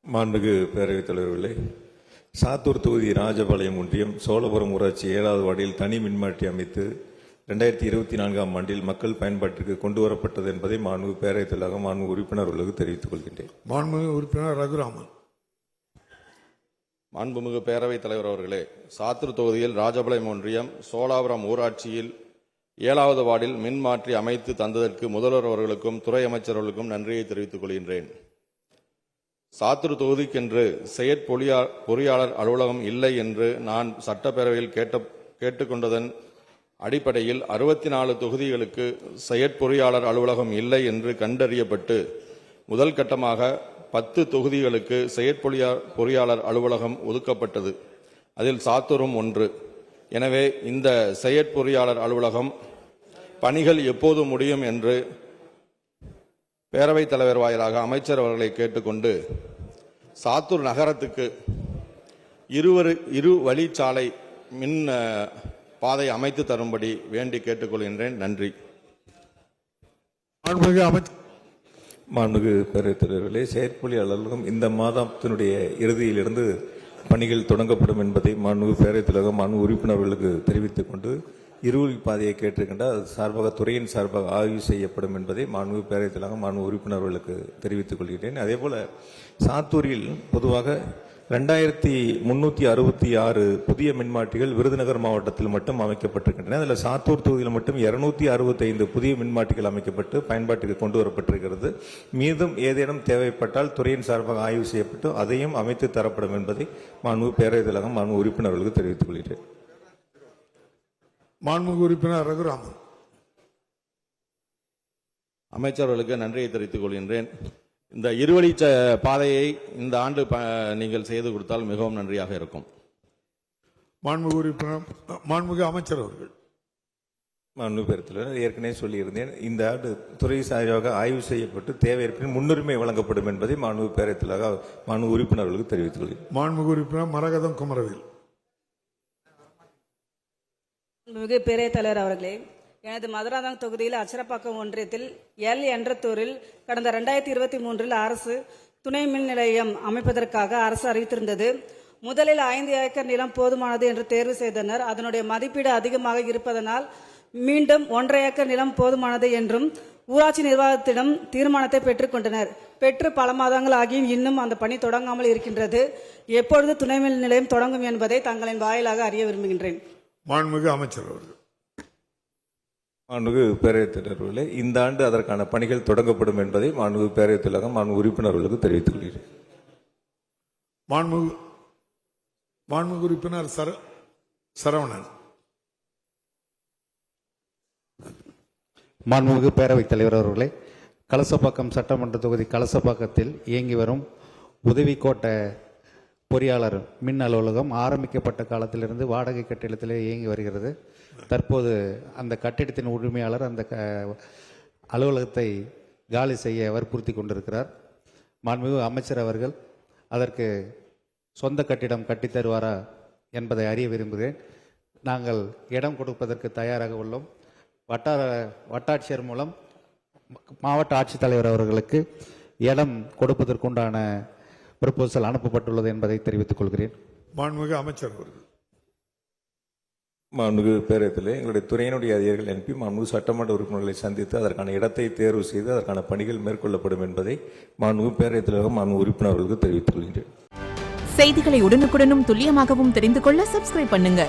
மாண்புமிகு பேரவைத் தலைவர்களே, சாத்தூர் தொகுதி ராஜபாளையம் ஒன்றியம் சோழபுரம் ஊராட்சி 7வது வார்டில் தனி மின்மாற்றி அமைத்து 2024ஆம் ஆண்டில் மக்கள் பயன்பாட்டிற்கு கொண்டு வரப்பட்டது என்பதை மாண்புமிகு பேரவைத் தலைவர் மாண்புமிகு உறுப்பினர்களுக்கு தெரிவித்துக் கொள்கின்றேன். மாண்புமிகு உறுப்பினர் ரகுராமன். மாண்புமிகு பேரவைத் தலைவர் அவர்களே, சாத்தூர் தொகுதியில் ராஜபாளையம் ஒன்றியம் சோழாபுரம் ஊராட்சியில் 7வது வார்டில் மின்மாற்றி அமைத்து தந்ததற்கு முதல்வர் அவர்களுக்கும் துறை அமைச்சர்களுக்கும் நன்றியை தெரிவித்துக் கொள்கின்றேன். சாத்தூர் தொகுதிக்கென்று பொறியாளர் அலுவலகம் இல்லை என்று நான் சட்டப்பேரவையில் கேட்டுக்கொண்டதன் அடிப்படையில் 64 தொகுதிகளுக்கு செயற்பொறியாளர் அலுவலகம் இல்லை என்று கண்டறியப்பட்டு முதல் கட்டமாக 10 தொகுதிகளுக்கு செயற்பொறியாளர் அலுவலகம் ஒதுக்கப்பட்டது. அதில் சாத்தூரும் ஒன்று. எனவே இந்த செயற்பொறியாளர் அலுவலகம் பணிகள் எப்போது முடியும் என்று பேரவைத் தலைவர் வாயிலாக அமைச்சர் அவர்களை கேட்டுக்கொண்டு சாத்தூர் நகரத்துக்கு இரு வழிச்சாலை மின் பாதை அமைத்து தரும்படி வேண்டி கேட்டுக்கொள்கின்றேன். நன்றி. மாண்புமிகு பேரவைத் தலைவர்களே, செயற்பொறியாளர் அலுவலகம் இந்த மாதத்தினுடைய இறுதியிலிருந்து பணிகள் தொடங்கப்படும் என்பதை மாண்புமிகு பேரவைத் தலைவர் மாண்புமிகு உறுப்பினர்களுக்கு தெரிவித்துக் கொண்டு இருவழி பாதையை கேட்டிருக்கின்றால் அது சார்பாக துறையின் சார்பாக ஆய்வு செய்யப்படும் என்பதை மாண்புமிகு பேரவைத் தலைவர் மாண்புமிகு உறுப்பினர்களுக்கு தெரிவித்துக் கொள்கிறேன். அதேபோல சாத்தூரில் பொதுவாக 2366 புதிய மின்மாற்றிகள் விருதுநகர் மாவட்டத்தில் மட்டும் அமைக்கப்பட்டிருக்கின்றன. அதில் சாத்தூர் தொகுதியில் மட்டும் 265 புதிய மின்மாற்றிகள் அமைக்கப்பட்டு பயன்பாட்டுக்கு கொண்டு வரப்பட்டிருக்கிறது. மீதும் ஏதேனும் தேவைப்பட்டால் துறையின் சார்பாக ஆய்வு செய்யப்பட்டு அதையும் அமைத்து தரப்படும் என்பதை மாண்புமிகு பேரவைத் தலைவர் மாண்புமிகு உறுப்பினர்களுக்கு தெரிவித்துக் கொள்கிறேன். மாண்புமிகு உறுப்பினர் ரகுராமன். அமைச்சர்களுக்கு நன்றியை தெரிவித்துக் கொள்கின்றேன். இந்த இருவழி பாதையை இந்த ஆண்டு நீங்கள் செய்து கொடுத்தால் மிகவும் நன்றியாக இருக்கும். மாண்புமிகு உறுப்பினர் மாண்புமிகு அமைச்சர் அவர்கள். மாண்புமிகு பேரவைத் தலைவர், ஏற்கனவே சொல்லியிருந்தேன், இந்த ஆண்டு துறை சார்பாக ஆய்வு செய்யப்பட்டு தேவை இருப்பின் முன்னுரிமை வழங்கப்படும் என்பதை மாண்புமிகு பேரவைத் தலைவர் மாண்புமிகு உறுப்பினர்களுக்கு தெரிவித்துக் கொள்கிறேன். மாண்புமிகு உறுப்பினர் மரகதம் குமரவேல். மிகு பேரவைத் தலைவர் அவர்களே, எனது மதுராந்தகம் தொகுதியில் அச்சரப்பாக்கம் ஒன்றியத்தில் என்றத்தூரில் கடந்த 2023 அரசு துணை மின் நிலையம் அமைப்பதற்காக அரசு அறிவித்திருந்தது. முதலில் 5 ஏக்கர் நிலம் போதுமானது என்று தேர்வு செய்தனர். அதனுடைய மதிப்பீடு அதிகமாக இருப்பதனால் மீண்டும் 1.5 ஏக்கர் நிலம் போதுமானது என்றும் ஊராட்சி நிர்வாகத்திடம் தீர்மானத்தை பெற்றுக்கொண்டனர். பெற்று பல மாதங்கள் ஆகியும் இன்னும் அந்த பணி தொடங்காமல் இருக்கின்றது. எப்பொழுது துணை மின் நிலையம் தொடங்கும் என்பதை தங்களின் வாயிலாக அறிய விரும்புகின்றேன். மாண்புமிகு அமைச்சர் அவர்கள். மாண்புமிகு பேரவைத் தலைவர்களே, இந்த ஆண்டு அதற்கான பணிகள் தொடங்கப்படும் என்பதை மாண்புமிகு பேரவைத் தலைவர் மாண்புமிகு உறுப்பினர்களுக்கு தெரிவித்துக் கொள்கிறேன். மாண்புமிகு உறுப்பினர் சரவணன். மாண்புமிகு பேரவைத் தலைவர் அவர்களே, கலசப்பாக்கம் சட்டமன்ற தொகுதி கலசப்பாக்கத்தில் இயங்கி வரும் உதவி கோட்ட பொறியாளர் மின் அலுவலகம் ஆரம்பிக்கப்பட்ட காலத்திலிருந்து வாடகை கட்டிடத்திலே இயங்கி வருகிறது. தற்போது அந்த கட்டிடத்தின் உரிமையாளர் அந்த அலுவலகத்தை காலி செய்ய வற்புறுத்தி கொண்டிருக்கிறார். மாண்புமிகு அமைச்சர் அவர்கள் அதற்கு சொந்த கட்டிடம் கட்டித்தருவாரா என்பதை அறிய விரும்புகிறேன். நாங்கள் இடம் கொடுப்பதற்கு தயாராக உள்ளோம். வட்டாட்சியர் மூலம் மாவட்ட ஆட்சித்தலைவர் அவர்களுக்கு இடம் கொடுப்பதற்குண்டான ப்ரொபோசல் அனுப்பப்பட்டுள்ளது என்பதை தெரிவித்துக் கொள்கிறேன். மாண்புமிகு அமைச்சர் அவர்கள். மாண்புமிகு பேரவைத்தில் எங்களுடைய துறையினுடைய அதிகாரிகள் அனுப்பி மாண்புமிகு சட்டமன்ற உறுப்பினர்களை சந்தித்து அதற்கான இடத்தை தேர்வு செய்து அதற்கான பணிகள் மேற்கொள்ளப்படும் என்பதை மாண்புமிகு பேரவைத் தலைவர் மாண்புமிகு உறுப்பினர்களுக்கு தெரிவித்துக் கொள்கின்றேன். செய்திகளை உடனுக்குடனும் துல்லியமாகவும் தெரிந்து கொள்ள சப்ஸ்கிரைப் பண்ணுங்க.